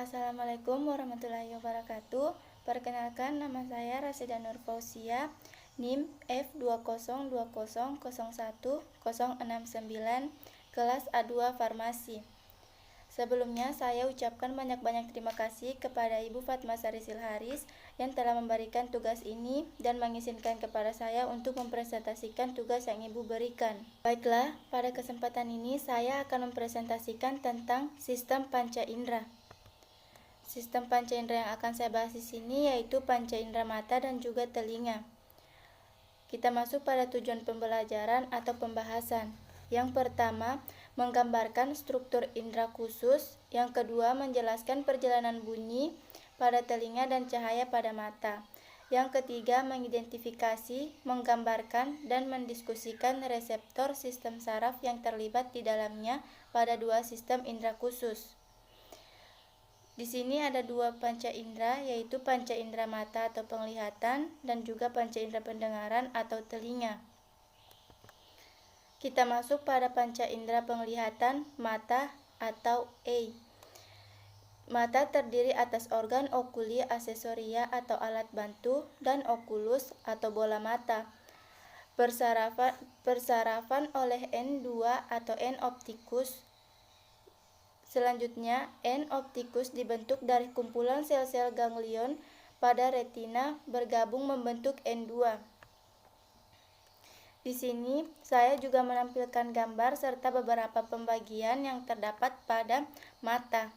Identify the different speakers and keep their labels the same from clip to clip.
Speaker 1: Assalamualaikum warahmatullahi wabarakatuh. Perkenalkan, nama saya Rasida Nur Fauzia, NIM F2020101069, kelas A2 Farmasi. Sebelumnya, saya ucapkan banyak-banyak terima kasih kepada Ibu Fatma Sari Silharis yang telah memberikan tugas ini dan mengizinkan kepada saya untuk mempresentasikan tugas yang Ibu berikan. Baiklah, pada kesempatan ini saya akan mempresentasikan tentang sistem panca indera. Sistem panca indera yang akan saya bahas di sini yaitu panca indera mata dan juga telinga. Kita masuk pada tujuan pembelajaran atau pembahasan. Yang pertama, menggambarkan struktur indera khusus. Yang kedua, menjelaskan perjalanan bunyi pada telinga dan cahaya pada mata. Yang ketiga, mengidentifikasi, menggambarkan, dan mendiskusikan reseptor sistem saraf yang terlibat di dalamnya pada dua sistem indera khusus. Di sini ada dua panca indera, yaitu panca indera mata atau penglihatan dan juga panca indera pendengaran atau telinga. Kita masuk pada panca indera penglihatan mata atau A. Mata terdiri atas organ okuli aksesoria atau alat bantu dan okulus atau bola mata. Bersarafan oleh N2 atau N opticus. Selanjutnya, N opticus dibentuk dari kumpulan sel-sel ganglion pada retina bergabung membentuk N2. Di sini, saya juga menampilkan gambar serta beberapa pembagian yang terdapat pada mata.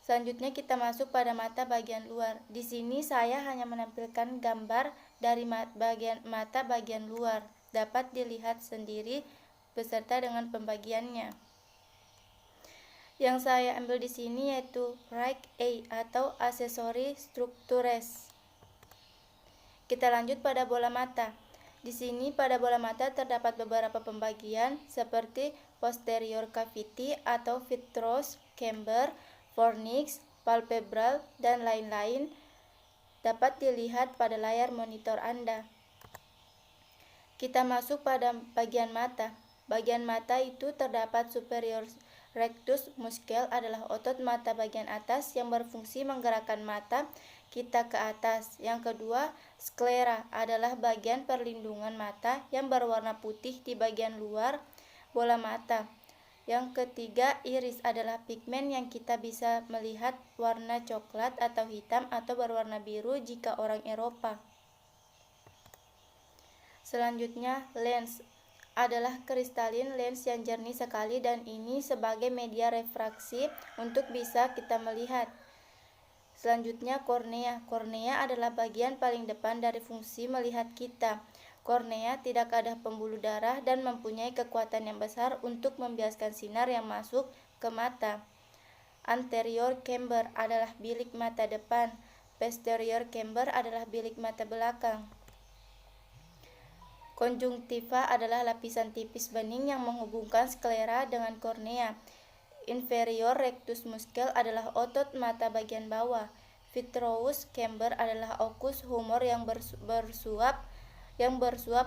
Speaker 1: Selanjutnya kita masuk pada mata bagian luar. Di sini saya hanya menampilkan gambar dari mata bagian luar. Dapat dilihat sendiri beserta dengan pembagiannya. Yang saya ambil di sini yaitu right A atau accessory structures. Kita lanjut pada bola mata. Di sini pada bola mata terdapat beberapa pembagian seperti posterior cavity atau vitreous chamber, fornix, palpebral, dan lain-lain dapat dilihat pada layar monitor Anda. Kita masuk pada bagian mata. Bagian mata itu terdapat superior rectus muscle adalah otot mata bagian atas yang berfungsi menggerakkan mata kita ke atas. Yang kedua, sklera adalah bagian perlindungan mata yang berwarna putih di bagian luar bola mata. Yang ketiga, iris adalah pigmen yang kita bisa melihat warna coklat atau hitam atau berwarna biru jika orang Eropa. Selanjutnya, lens adalah kristalin lens yang jernih sekali dan ini sebagai media refraksi untuk bisa kita melihat. Selanjutnya kornea. Kornea adalah bagian paling depan dari fungsi melihat kita. Kornea tidak ada pembuluh darah dan mempunyai kekuatan yang besar untuk membiaskan sinar yang masuk ke mata. Anterior chamber adalah bilik mata depan. Posterior chamber adalah bilik mata belakang. Konjungtiva adalah lapisan tipis bening yang menghubungkan sklera dengan kornea. Inferior rectus muscle adalah otot mata bagian bawah. Vitreous chamber adalah okus humor yang bersuap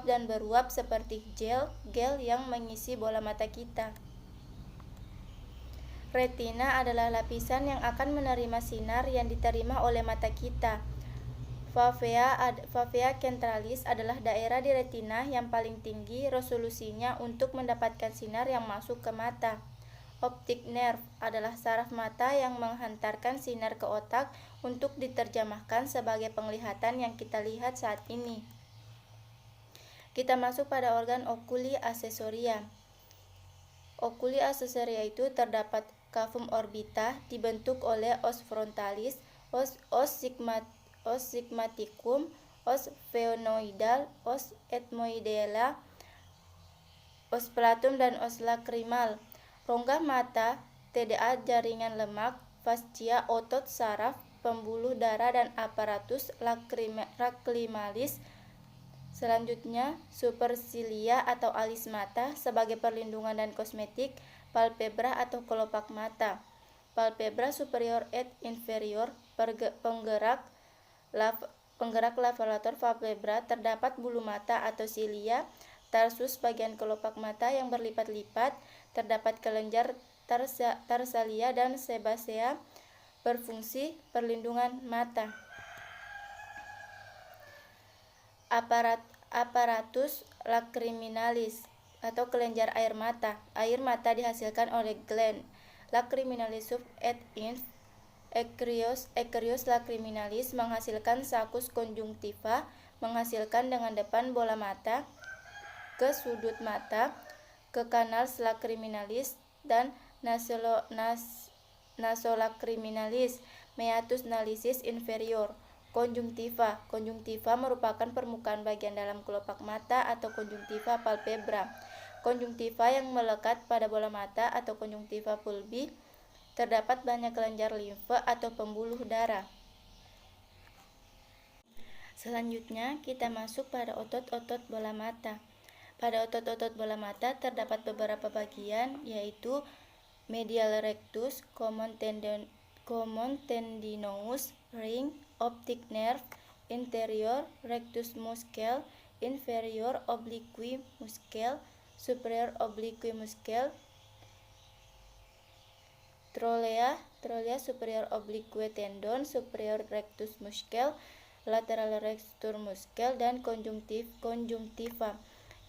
Speaker 1: dan beruap seperti gel yang mengisi bola mata kita. Retina adalah lapisan yang akan menerima sinar yang diterima oleh mata kita. Fovea centralis adalah daerah di retina yang paling tinggi resolusinya untuk mendapatkan sinar yang masuk ke mata. Optic nerve adalah saraf mata yang menghantarkan sinar ke otak untuk diterjemahkan sebagai penglihatan yang kita lihat saat ini. Kita masuk pada organ okuli aksesoria. Okuli aksesoria itu terdapat cavum orbita dibentuk oleh os frontalis, os sigmaticum, os phoenoidal, os ethmoidea, os platum, dan os lacrimal. Rongga mata, TDA jaringan lemak, fascia otot saraf, pembuluh darah, dan aparatus lacrimalis. Selanjutnya, supercilia atau alis mata sebagai perlindungan dan kosmetik, palpebra atau kelopak mata. Palpebra superior et inferior, penggerak lavalator palpebra, terdapat bulu mata atau silia, tarsus bagian kelopak mata yang berlipat-lipat, terdapat kelenjar tarsalia dan sebasea berfungsi perlindungan mata. Aparatus lacriminalis atau kelenjar air mata. Air mata dihasilkan oleh gland lacriminalis sub et inf. Eccrius lacriminalis menghasilkan sakus konjungtiva, menghasilkan dengan depan bola mata ke sudut mata, ke canals lacriminalis dan nasolacriminalis, meatus nalisis inferior. Konjungtiva merupakan permukaan bagian dalam kelopak mata atau konjungtiva palpebra. Konjungtiva yang melekat pada bola mata atau konjungtiva pulbi. Terdapat banyak kelenjar limfe atau pembuluh darah. Selanjutnya kita masuk pada otot-otot bola mata. Pada otot-otot bola mata terdapat beberapa bagian, yaitu medial rectus, common tendinous ring, optic nerve, interior rectus muscle, inferior oblique muscle, superior oblique muscle, trolea superior oblique tendon, superior rectus muscle, lateral rectus muscle, dan konjungtiva.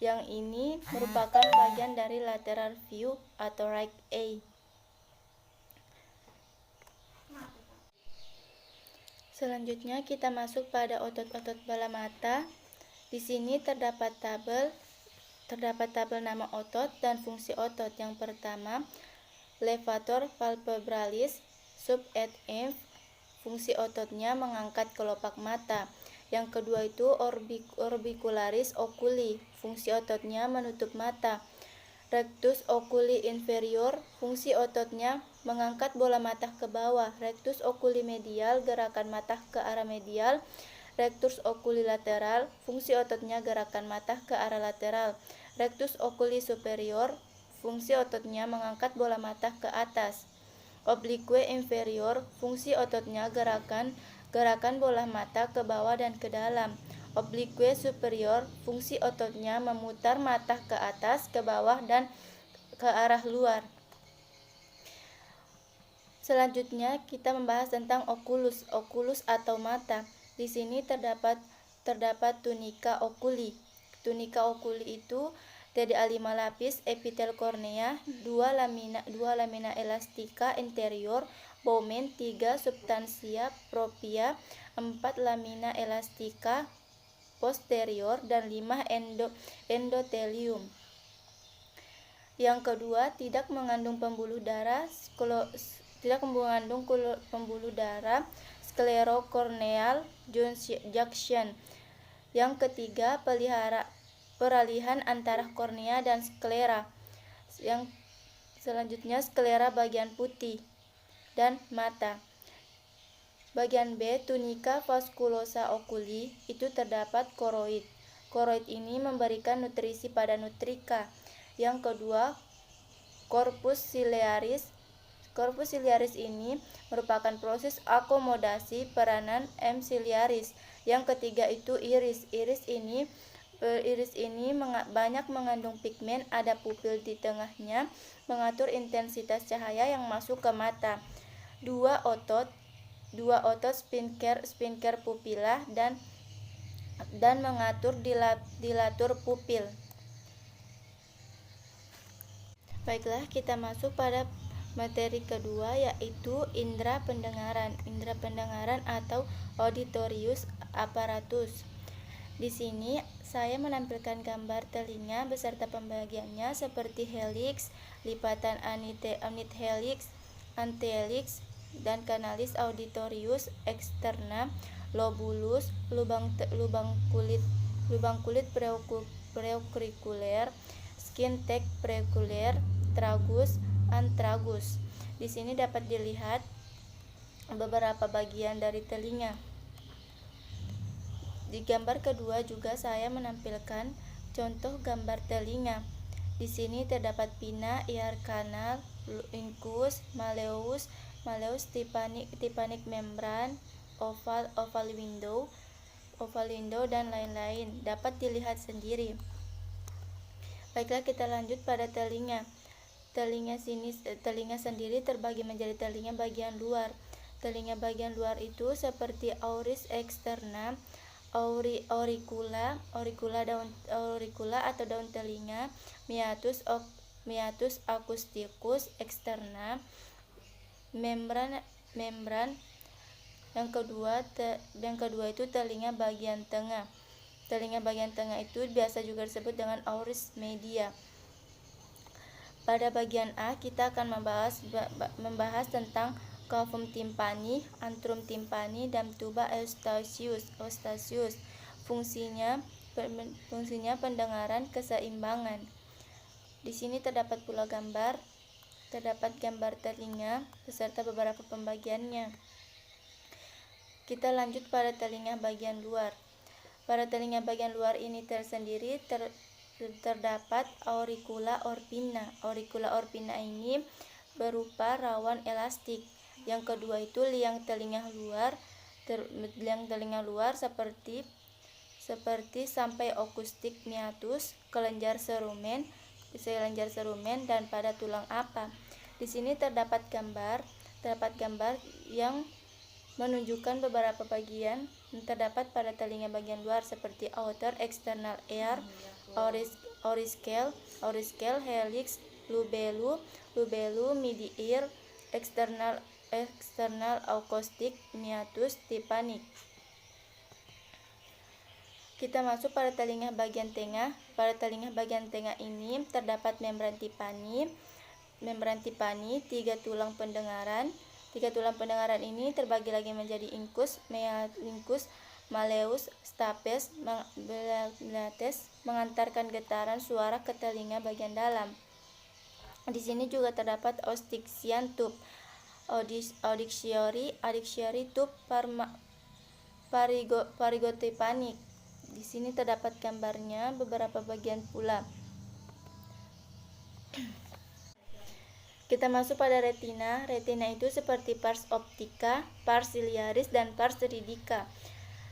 Speaker 1: Yang ini merupakan bagian dari lateral view atau right eye. Selanjutnya kita masuk pada otot-otot bola mata. Di sini terdapat tabel nama otot dan fungsi otot. Yang pertama, levator palpebralis sub et inf, fungsi ototnya mengangkat kelopak mata. Yang kedua itu orbicularis oculi, fungsi ototnya menutup mata. Rectus oculi inferior, fungsi ototnya mengangkat bola mata ke bawah. Rectus oculi medial, gerakan mata ke arah medial. Rectus oculi lateral, fungsi ototnya gerakan mata ke arah lateral. Rectus oculi superior, fungsi ototnya mengangkat bola mata ke atas. Oblique inferior, fungsi ototnya gerakan bola mata ke bawah dan ke dalam. Oblique superior, fungsi ototnya memutar mata ke atas, ke bawah, dan ke arah luar. Selanjutnya kita membahas tentang oculus atau mata. Di sini terdapat tunica oculi. Tunica oculi itu terdiri 5 lapis epitel kornea, 2 lamina elastica interior, boumen, 3 substantia propria, 4 lamina elastica posterior, dan 5 endotelium. Yang kedua, tidak mengandung pembuluh darah, sclerocorneal junction. Yang ketiga, peralihan antara kornea dan sklera. Yang selanjutnya, sklera bagian putih dan mata. Bagian B, tunica vasculosa oculi, itu terdapat koroid. Koroid ini memberikan nutrisi pada nutrika. Yang kedua, corpus ciliaris. Corpus ciliaris ini merupakan proses akomodasi peranan M. ciliaris. Yang ketiga itu iris. Iris ini banyak mengandung pigmen, ada pupil di tengahnya, mengatur intensitas cahaya yang masuk ke mata. Dua otot sphincter pupila dan mengatur dilatur pupil. Baiklah, kita masuk pada materi kedua, yaitu indera pendengaran. Indera pendengaran atau auditorius apparatus. Di sini saya menampilkan gambar telinga beserta pembagiannya seperti helix, lipatan unit helix, antihelix, dan kanalis auditorius externa, lobulus, lubang kulit preauriculaire, skin tag preauriculaire, tragus, antragus. Di sini dapat dilihat beberapa bagian dari telinga. Di gambar kedua juga saya menampilkan contoh gambar telinga. Di sini terdapat pinna, ear canal, incus, malleus, tympanic membran, oval window, dan lain-lain. Dapat dilihat sendiri. Baiklah, kita lanjut pada telinga. Telinga sendiri terbagi menjadi telinga bagian luar. Telinga bagian luar itu seperti auris externa, auricula atau daun telinga, meatus acousticus externa, membran. Yang kedua itu telinga bagian tengah. Telinga bagian tengah itu biasa juga disebut dengan auris media. Pada bagian A kita akan membahas tentang cavum tympani, antrum tympani, dan tuba eustachius. Fungsinya pendengaran keseimbangan. Di sini terdapat gambar telinga beserta beberapa pembagiannya. Kita lanjut pada telinga bagian luar. Pada telinga bagian luar ini tersendiri terdapat auricula orpina. Auricula orpina ini berupa rawan elastik. Yang kedua itu liang telinga luar seperti sampai akustik meatus, kelenjar serumen dan pada tulang apa. Di sini terdapat gambar yang menunjukkan beberapa bagian yang terdapat pada telinga bagian luar seperti outer external ear, auricale, helix, lobelu, midi-ear, external acoustic, meatus, tympanic. Kita masuk pada telinga bagian tengah. Pada telinga bagian tengah ini terdapat membran timpani, 3 tulang pendengaran. 3 tulang pendengaran ini terbagi lagi menjadi incus, malleus, stapes, blates, mengantarkan getaran suara ke telinga bagian dalam. Di sini juga terdapat Eustachian tube, audictory tube, pharyngotympanic. Di sini terdapat gambarnya beberapa bagian pula. Kita masuk pada retina. Retina itu seperti pars optica, pars ciliaris, dan pars ridica.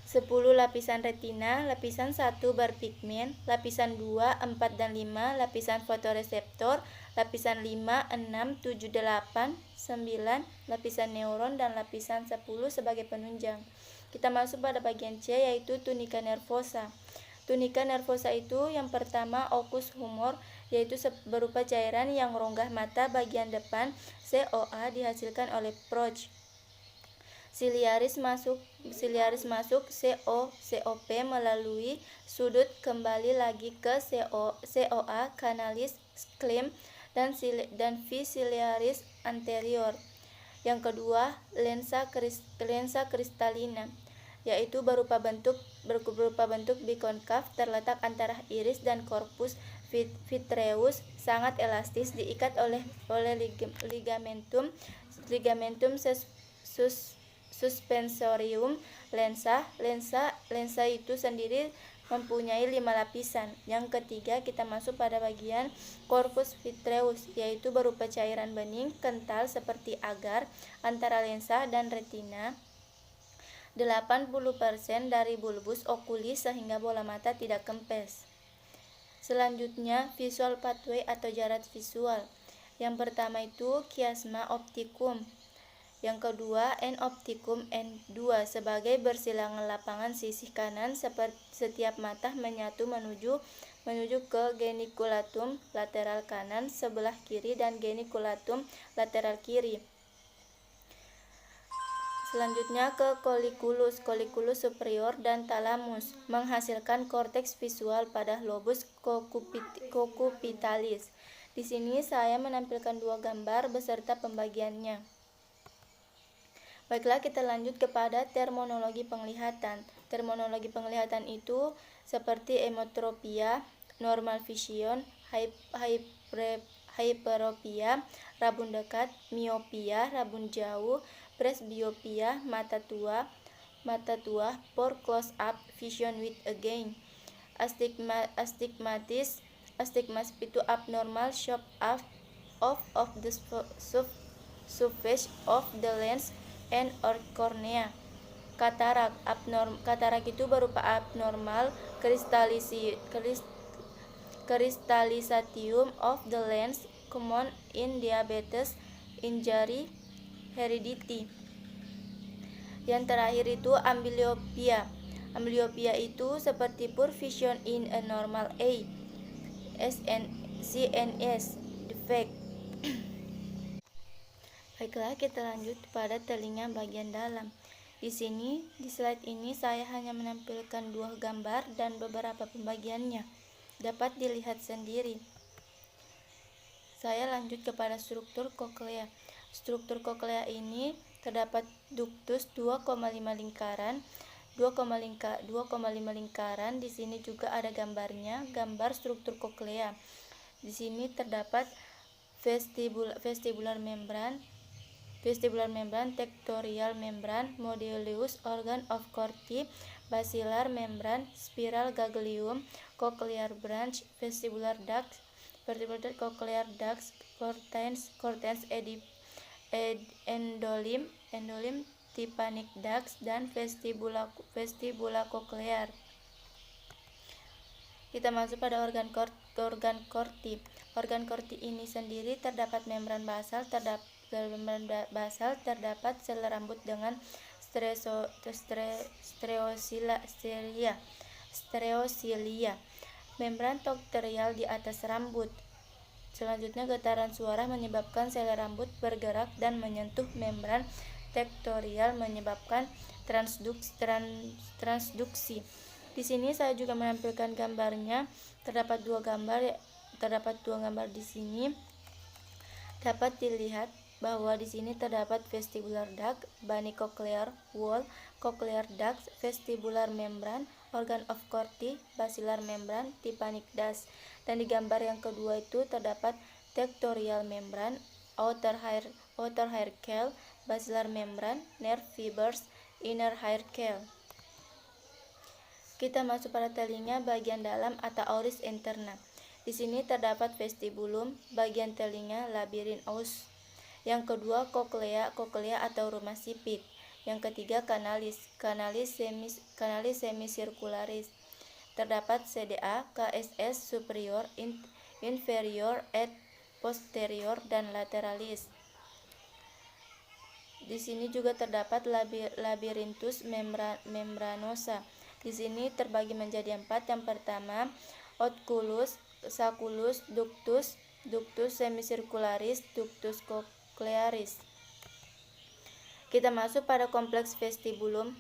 Speaker 1: 10 lapisan retina, lapisan 1 berpigmen, lapisan 2, 4, dan 5, lapisan fotoreseptor, lapisan 5, 6, 7, 8, 9, lapisan neuron, dan lapisan 10 sebagai penunjang. Kita masuk pada bagian C, yaitu tunica nervosa. Tunica nervosa itu yang pertama occus humor, yaitu berupa cairan yang ronggah mata bagian depan, COA, dihasilkan oleh Proch. Ciliaris masuk COP melalui sudut kembali lagi ke COA, canalis, clem, dan V ciliaris anterior. Yang kedua, lensa kristalina, yaitu berupa bentuk bikonkav terletak antara iris dan corpus vitreus, sangat elastis, diikat oleh ligamentum suspensorium. Lensa itu sendiri mempunyai 5 lapisan. Yang ketiga, kita masuk pada bagian corpus vitreus, yaitu berupa cairan bening kental seperti agar antara lensa dan retina. 80% dari bulbus okulis sehingga bola mata tidak kempes. Selanjutnya, visual pathway atau jarak visual. Yang pertama itu chiasma opticum. Yang kedua, N-opticum, N2 sebagai bersilangan lapangan sisih kanan setiap mata menyatu menuju ke geniculatum lateral kanan sebelah kiri dan geniculatum lateral kiri. Selanjutnya ke colliculus superior dan thalamus, menghasilkan korteks visual pada lobus cucurbitalis. Di sini saya menampilkan 2 gambar beserta pembagiannya. Baiklah, kita lanjut kepada terminologi penglihatan. Terminologi penglihatan itu seperti emotropia, normal vision, hyperopia, rabun dekat, miopia, rabun jauh, presbiopia, mata tua, for close up vision with again, astigmatis itu abnormal shape of the surface of the lens and or cornea. Katarak itu berupa abnormal crystallization of the lens common in diabetes, injury, heredity. Yang terakhir itu amblyopia. Amblyopia itu seperti poor vision in a normal eye, CNS defect. Baiklah, kita lanjut pada telinga bagian dalam. Di slide ini saya hanya menampilkan 2 gambar dan beberapa pembagiannya. Dapat dilihat sendiri. Saya lanjut kepada struktur koklea. Struktur koklea ini terdapat ductus 2,5 lingkaran. 2,5 lingkaran. Di sini juga ada gambarnya, gambar struktur koklea. Di sini terdapat vestibular membran, tectorial membran, modulus, organ of Corti, basilar membran, spiral ganglion, cochlear branch, vestibular duct, cochlear ducts, courtens endolim, tympanic ducts, dan vestibula cochlear. Kita masuk pada organ Corti. Organ Corti ini sendiri terdapat membran basal, terdapat sel rambut dengan stereosilia, membran tectorial di atas rambut. Selanjutnya, getaran suara menyebabkan sel rambut bergerak dan menyentuh membran tectorial menyebabkan transduksi. Di sini saya juga menampilkan gambarnya. Terdapat dua gambar di sini. Dapat dilihat bahwa di sini terdapat vestibular duct, banicochlear wall, cochlear ducts, vestibular membran, organ of Corti, basilar membran, tympanic ducts. Dan di gambar yang kedua itu terdapat tectorial membran, outer hair cell, basilar membran, nerve fibers, inner hair cell. Kita masuk pada telinga bagian dalam atau oris interna. Di sini terdapat vestibulum, bagian telinga, labirin aus. Yang kedua koklea atau rumah sipit. Yang ketiga kanalis semicircularis. Terdapat CDA, KSS superior, inferior, et posterior, dan lateralis. Di sini juga terdapat labyrinthus membranosa. Di sini terbagi menjadi 4. Yang pertama, oculus, sacculus, ductus semicircularis, ductus cochlearis. Kita masuk pada kompleks vestibulum.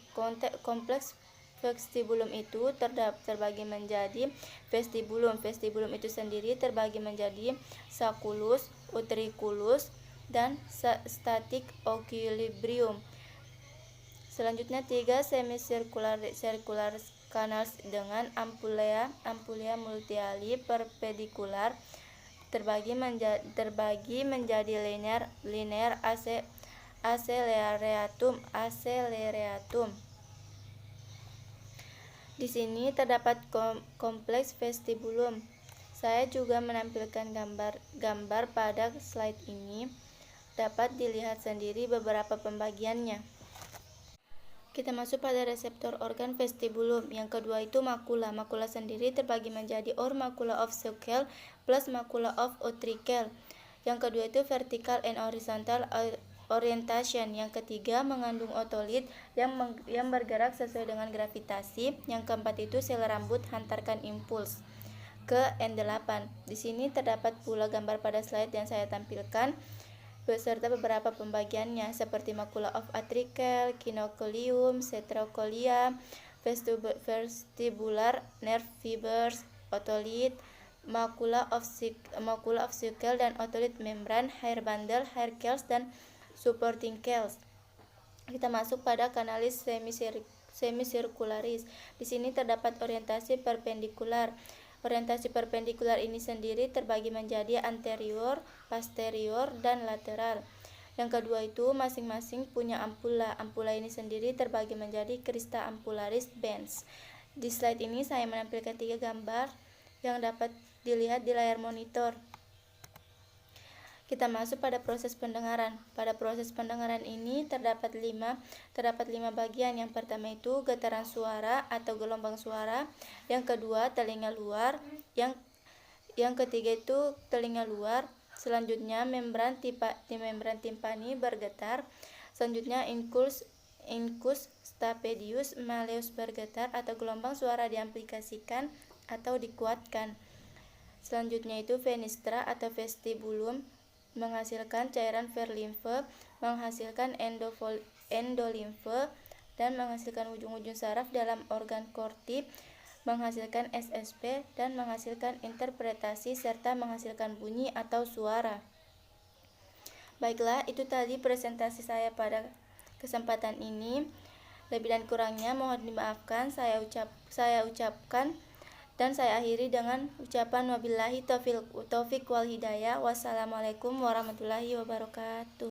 Speaker 1: Kompleks vestibulum itu terbagi menjadi vestibulum. Vestibulum itu sendiri terbagi menjadi sacculus, utriculus, dan static equilibrium. Selanjutnya 3 semicircular canals dengan ampulea multiali perpendikular terbagi menjadi linear acceleratum. Di sini terdapat kompleks vestibulum. Saya juga menampilkan gambar pada slide ini. Dapat dilihat sendiri beberapa pembagiannya. Kita masuk pada reseptor organ vestibulum. Yang kedua itu makula. Makula sendiri terbagi menjadi macula of Schlegel plus macula of Utrikel. Yang kedua itu vertical and horizontal orientation. Yang ketiga mengandung otolit yang bergerak sesuai dengan gravitasi. Yang keempat itu sel rambut hantarkan impuls ke N8. Di sini terdapat pula gambar pada slide yang saya tampilkan beserta beberapa pembagiannya seperti macula of Utrikel, kinocolium, cetrocolia, vestibular nerve fibers, otolit, macula of Schlegel dan otolit membran, hair bundle, hair cells, dan supporting cells. Kita masuk pada kanalis semicircularis. Di sini terdapat orientasi perpendikular. Orientasi perpendikular ini sendiri terbagi menjadi anterior, posterior, dan lateral. Yang kedua itu masing-masing punya ampula. Ampula ini sendiri terbagi menjadi crista ampularis bands. Di slide ini saya menampilkan 3 gambar yang dapat dilihat di layar monitor. Kita masuk pada proses pendengaran. Pada proses pendengaran ini terdapat 5 bagian. Yang pertama itu getaran suara atau gelombang suara. Yang kedua telinga luar. Yang ketiga itu telinga luar. Selanjutnya membran timpani bergetar. Selanjutnya incus stapedius malleus bergetar atau gelombang suara diaplikasikan atau dikuatkan. Selanjutnya itu fenestra atau vestibulum menghasilkan cairan verlimfe, menghasilkan endolimfe, dan menghasilkan ujung-ujung saraf dalam organ kortip, menghasilkan SSP, dan menghasilkan interpretasi serta menghasilkan bunyi atau suara. Baiklah, itu tadi presentasi saya pada kesempatan ini. Lebih dan kurangnya mohon dimaafkan. Saya ucapkan dan saya akhiri dengan ucapan wabillahi taufiq wal hidayah. Wassalamualaikum warahmatullahi wabarakatuh.